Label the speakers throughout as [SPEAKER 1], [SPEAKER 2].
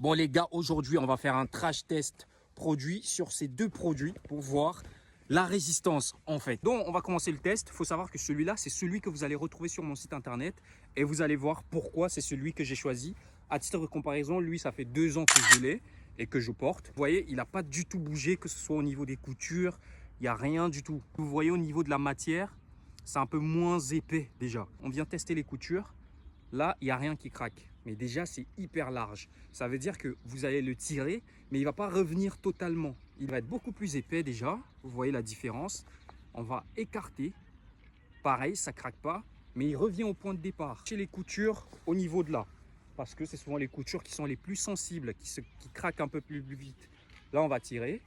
[SPEAKER 1] Bon les gars, aujourd'hui on va faire un crash test produit sur ces deux produits pour voir la résistance en fait. Donc on va commencer le test. Il faut savoir que celui-là c'est celui que vous allez retrouver sur mon site internet et vous allez voir pourquoi c'est celui que j'ai choisi. À titre de comparaison, lui ça fait 2 ans que je l'ai et que je porte. Vous voyez, il n'a pas du tout bougé, que ce soit au niveau des coutures, il n'y a rien du tout. Vous voyez au niveau de la matière, c'est un peu moins épais déjà. On vient tester les coutures. Là, il n'y a rien qui craque. Mais déjà, c'est hyper large. Ça veut dire que vous allez le tirer, mais il ne va pas revenir totalement. Il va être beaucoup plus épais déjà. Vous voyez la différence. On va écarter. Pareil, ça ne craque pas, mais il revient au point de départ. Chez les coutures, au niveau de là. Parce que c'est souvent les coutures qui sont les plus sensibles, qui craquent un peu plus vite. Là, on va tirer.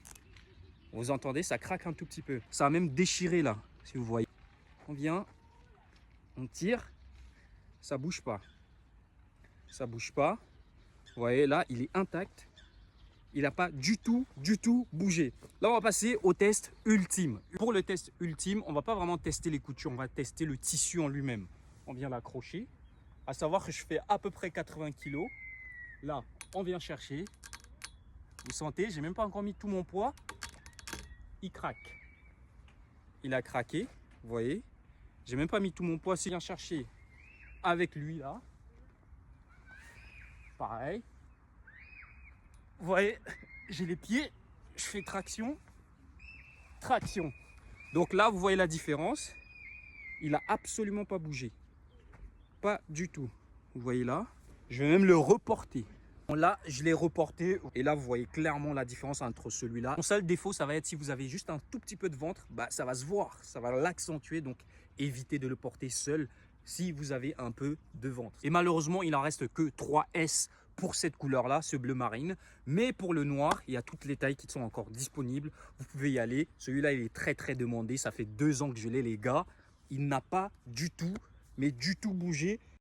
[SPEAKER 1] Vous entendez, ça craque un tout petit peu. Ça va même déchirer là, si vous voyez. On vient, on tire. Ça bouge pas. Ça bouge pas. Vous voyez là, il est intact. Il n'a pas du tout bougé. Là, on va passer au test ultime. Pour le test ultime, on va pas vraiment tester les coutures, on va tester le tissu en lui-même. On vient l'accrocher. À savoir que je fais à peu près 80 kg. Là, on vient chercher. Vous sentez, j'ai même pas encore mis tout mon poids. Il craque. Il a craqué. Vous voyez, j'ai même pas mis tout mon poids. Si je viens chercher avec lui là, pareil. Vous voyez, j'ai les pieds, je fais traction, traction. Donc là, vous voyez la différence. Il n'a absolument pas bougé. Pas du tout. Vous voyez là, je vais même le reporter. Bon, là, je l'ai reporté. Et là, vous voyez clairement la différence entre celui-là. Mon seul défaut, ça va être si vous avez juste un tout petit peu de ventre, bah, ça va se voir, ça va l'accentuer. Donc, évitez de le porter seul si vous avez un peu de ventre. Et malheureusement, il n'en reste que 3S pour cette couleur-là, ce bleu marine. Mais pour le noir, il y a toutes les tailles qui sont encore disponibles. Vous pouvez y aller. Celui-là, il est très demandé. Ça fait 2 ans que je l'ai, les gars. Il n'a pas du tout, mais du tout bougé.